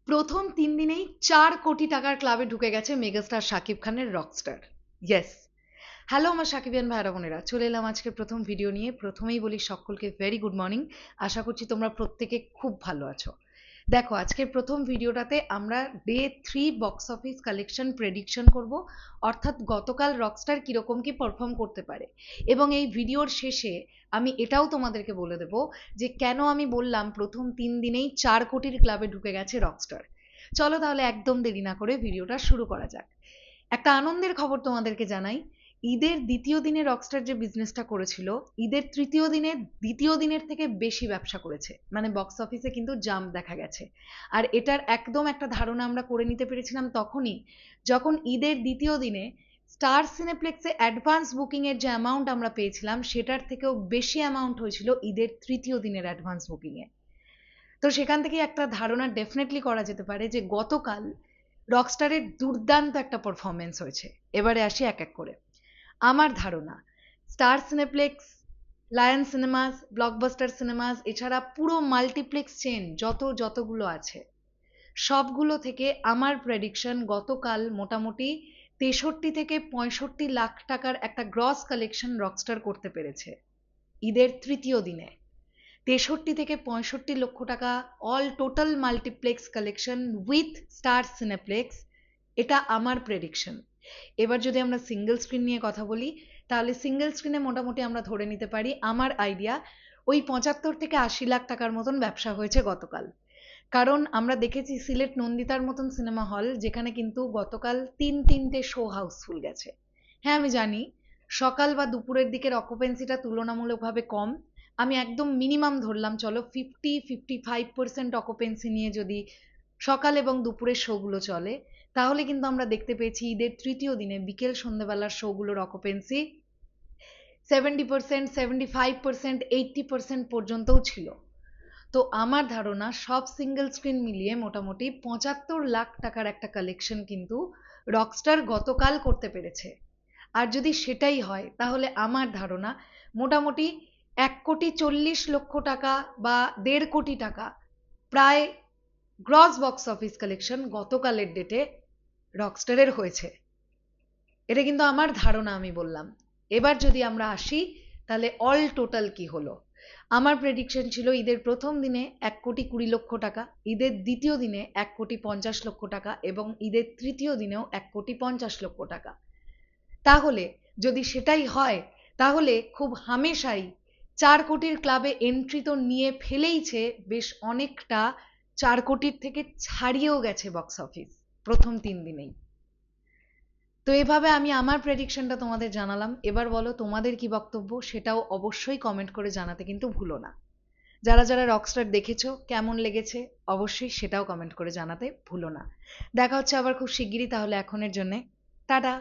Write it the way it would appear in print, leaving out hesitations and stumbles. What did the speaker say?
প্রথম ৩ দিনেই ৪ কোটি টাকার ক্লাবে ঢুকে গেছে মেগাস্টার শাকিব খানের রকস্টার। ইয়েস। হ্যালো আমার সাকিবিয়ান ভাইরা বোনেরা, চলে এলাম আজকের প্রথম ভিডিও নিয়ে। প্রথমেই বলি সকলকে ভেরি গুড মর্নিং। আশা করছি তোমরা প্রত্যেকে খুব ভালো আছো। দেখো, আজকের প্রথম ভিডিওটাতে আমরা day 3 box office collection prediction করব, অর্থাৎ গতকাল রকস্টার কিরকম কি পারফর্ম করতে পারে। এবং এই ভিডিওর শেষে আমি এটাও তোমাদেরকে বলে দেব যে কেন আমি বললাম প্রথম 3 দিনেই 4 কোটির ক্লাবে ঢুকে গেছে রকস্টার। চলো তাহলে একদম দেরি না করে ভিডিওটা শুরু করা যাক। একটা আনন্দের খবর তোমাদেরকে জানাই, ঈদের দ্বিতীয় দিনে রকস্টার যে বিজনেসটা করেছিল, ঈদের তৃতীয় দিনে দ্বিতীয় দিনের থেকে বেশি ব্যবসা করেছে, মানে বক্স অফিসে কিন্তু জাম্প দেখা গেছে। আর এটার একদম একটা ধারণা আমরা করে নিতে পেরেছিলাম তখনই, যখন ঈদের দ্বিতীয় দিনে স্টার সিনেপ্লেক্সে অ্যাডভান্স বুকিং এর যে অ্যামাউন্ট আমরা পেয়েছিলাম, সেটার থেকেও বেশি অ্যামাউন্ট হয়েছিল ঈদের তৃতীয় দিনের অ্যাডভান্স বুকিং এ। তো সেখান থেকে একটা ধারণা ডেফিনেটলি করা যেতে পারে যে গতকাল রকস্টারের দুর্দান্ত একটা পারফরমেন্স হয়েছে। এবারে আসি এক এক করে। আমার ধারণা, star cineplex, lion cinemas, blockbuster cinemas, এছাড়া পুরো মাল্টিপ্লেক্স চেন যতগুলো আছে, সবগুলো থেকে আমার প্রেডিকশন গতকাল মোটামুটি 63 থেকে 65 লাখ টাকার একটা গ্রস কালেকশন রকস্টার করতে পেরেছে ঈদের তৃতীয় দিনে। 63 থেকে 65 লক্ষ টাকা all total multiplex collection with star cineplex, এটা আমার প্রেডিকশন। এবার যদি আমরা সিঙ্গেল স্ক্রিন নিয়ে কথা বলি, তাহলে সিঙ্গেল স্ক্রিনে মোটামুটি আমরা ধরে নিতে পারি, আমার আইডিয়া ওই 75 থেকে 80 লাখ টাকার মতন ব্যবসা হয়েছে গতকাল। কারণ আমরা দেখেছি সিলেট নন্দিতার মতন সিনেমা হল, যেখানে কিন্তু গতকাল তিনটে শো হাউসফুল গেছে। হ্যাঁ আমি জানি সকাল বা দুপুরের দিকের অকুপেন্সিটা তুলনামূলকভাবে কম, আমি একদম মিনিমাম ধরলাম, চলো 50-55% অকুপেন্সি নিয়ে যদি সকাল এবং দুপুরের শোগুলো চলে, তাহলে কিন্তু আমরা দেখতে পেয়েছি ঈদের তৃতীয় দিনে বিকেল সন্ধ্যেবেলার শোগুলোর অকুপেন্সি 70%, 75%, 80% পর্যন্তও ছিল। তো আমার ধারণা সব সিঙ্গেল স্ক্রিন মিলিয়ে মোটামুটি 75 লাখ টাকার একটা কালেকশন কিন্তু রকস্টার গতকাল করতে পেরেছে। আর যদি সেটাই হয়, তাহলে আমার ধারণা মোটামুটি 1,40,00,000 টাকা বা 1.5 কোটি টাকা প্রায় গ্রস বক্স অফিস কালেকশন গতকালের ডেটে রকস্টারের হয়েছে। এটা কিন্তু আমার ধারণা, আমি বললাম। এবার যদি আমরা আসি, তাহলে অল টোটাল কি হলো। আমার প্রেডিকশন ছিল ঈদের প্রথম দিনে 1,20,00,000 টাকা, ঈদের দ্বিতীয় দিনে 1,50,00,000 টাকা এবং ঈদের তৃতীয় দিনেও 1,50,00,000 টাকা। তাহলে যদি সেটাই হয়, তাহলে খুব হামেশাই 4 কোটির ক্লাবে এন্ট্রি তো নিয়ে ফেলেইছে বেশ অনেকটা, 4 কোটির থেকে ছাড়িয়েও গেছে বক্স অফিস প্রথম 3 দিনেই। তো এভাবে আমি আমার প্রেডিকশনটা তোমাদের জানালাম। এবার বলো তোমাদের কি বক্তব্য, সেটাও অবশ্যই কমেন্ট করে জানাতে কিন্তু ভুলো না। যারা রকস্টার দেখেছো কেমন লেগেছে অবশ্যই সেটাও কমেন্ট করে জানাতে ভুলো না। দেখা হচ্ছে আবার খুব শিগগিরই, তাহলে এখনের জন্যে টাটা।